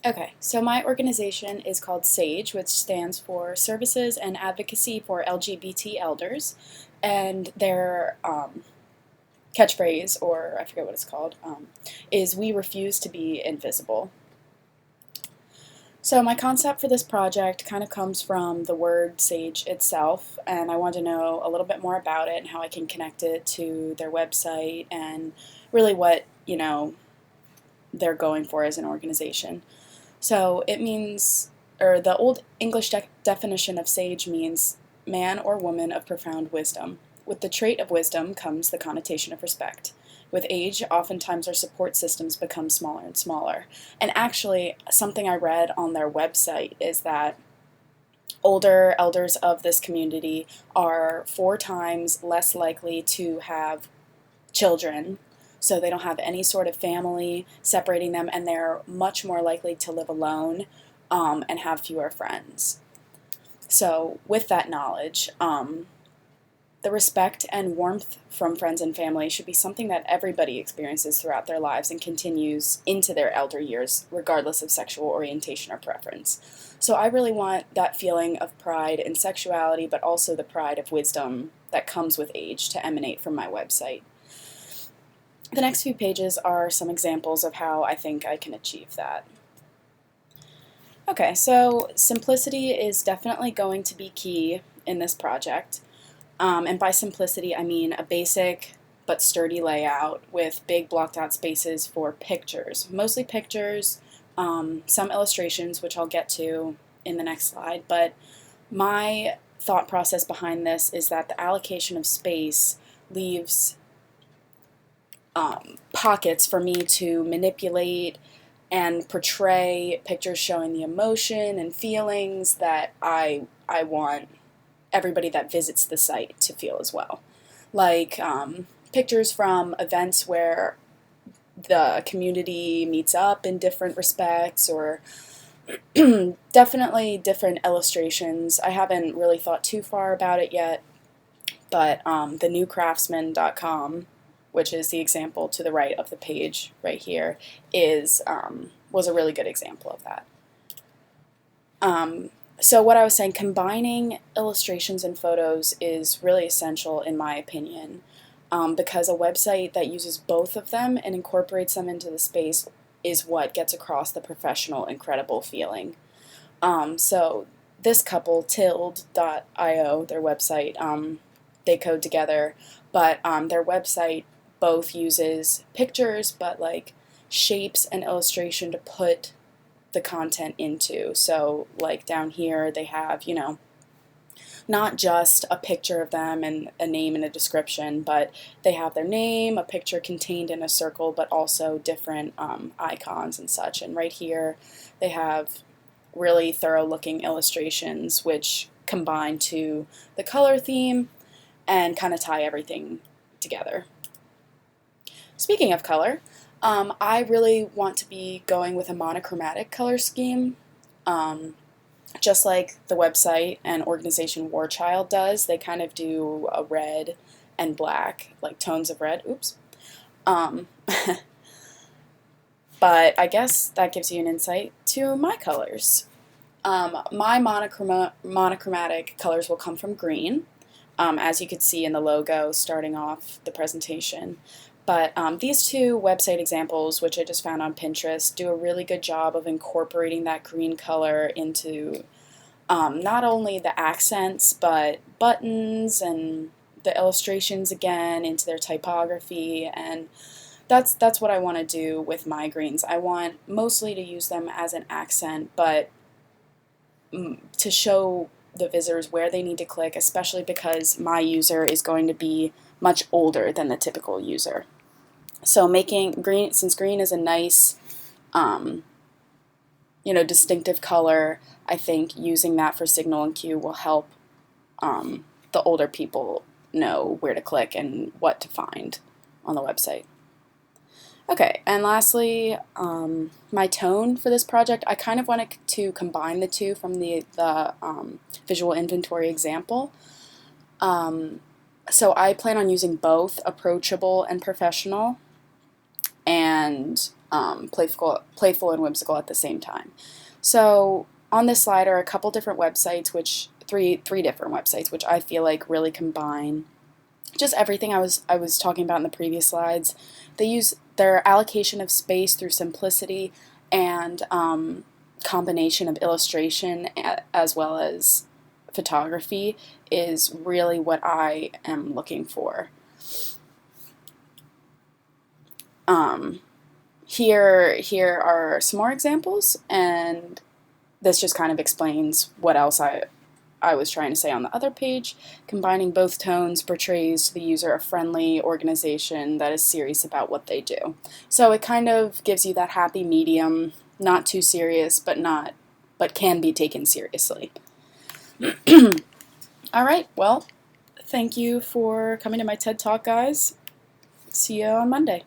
Okay, so my organization is called SAGE, which stands for Services and Advocacy for LGBT Elders, and their catchphrase, or I forget what it's called, is "We refuse to be invisible." So my concept for this project kind of comes from the word SAGE itself, and I want to know a little bit more about it and how I can connect it to their website and really what, they're going for as an organization. So it means, or the Old English definition of sage means man or woman of profound wisdom. With the trait of wisdom comes the connotation of respect. With age, oftentimes our support systems become smaller and smaller. And actually, something I read on their website is that older elders of this community are 4 times less likely to have children, so they don't have any sort of family separating them, and they're much more likely to live alone and have fewer friends. So with that knowledge, the respect and warmth from friends and family should be something that everybody experiences throughout their lives and continues into their elder years, regardless of sexual orientation or preference. So I really want that feeling of pride in sexuality, but also the pride of wisdom that comes with age to emanate from my website. The next few pages are some examples of how I think I can achieve that. Okay, so simplicity is definitely going to be key in this project. And by simplicity, I mean a basic but sturdy layout with big blocked out spaces for pictures. Mostly pictures, some illustrations, which I'll get to in the next slide. But my thought process behind this is that the allocation of space leaves pockets for me to manipulate and portray pictures showing the emotion and feelings that I want everybody that visits the site to feel as well. Like pictures from events where the community meets up in different respects, or definitely different illustrations. I haven't really thought too far about it yet, but thenewcraftsman.com, which is the example to the right of the page right here, was a really good example of that. So what I was saying, combining illustrations and photos is really essential in my opinion, because a website that uses both of them and incorporates them into the space is what gets across the professional, incredible feeling. So this couple, Tilde.io, their website, they code together, but their website both uses pictures, but like shapes and illustration to put the content into. So like down here they have, not just a picture of them and a name and a description, but they have their name, a picture contained in a circle, but also different icons and such. And right here they have really thorough looking illustrations which combine to the color theme and kind of tie everything together. Speaking of color, I really want to be going with a monochromatic color scheme, just like the website and organization War Child does. They kind of do a red and black, like tones of red. Oops. But I guess that gives you an insight to my colors. My monochromatic colors will come from green, as you could see in the logo starting off the presentation. But these 2 website examples, which I just found on Pinterest, do a really good job of incorporating that green color into not only the accents, but buttons and the illustrations again, into their typography. And that's what I want to do with my greens. I want mostly to use them as an accent, but to show the visitors where they need to click, especially because my user is going to be much older than the typical user. So making green, since green is a nice, distinctive color, I think using that for signal and cue will help the older people know where to click and what to find on the website. Okay, and lastly, my tone for this project, I kind of wanted to combine the 2 from the visual inventory example. So I plan on using both approachable and professional. and playful and whimsical at the same time. So on this slide are a couple different websites, which three different websites, which I feel like really combine just everything I was talking about in the previous slides. They use their allocation of space through simplicity and combination of illustration as well as photography is really what I am looking for. Here are some more examples, and this just kind of explains what else I was trying to say on the other page. Combining both tones portrays to the user a friendly organization that is serious about what they do. So it kind of gives you that happy medium, not too serious, but can be taken seriously. All right, well, thank you for coming to my TED Talk, guys. See you on Monday.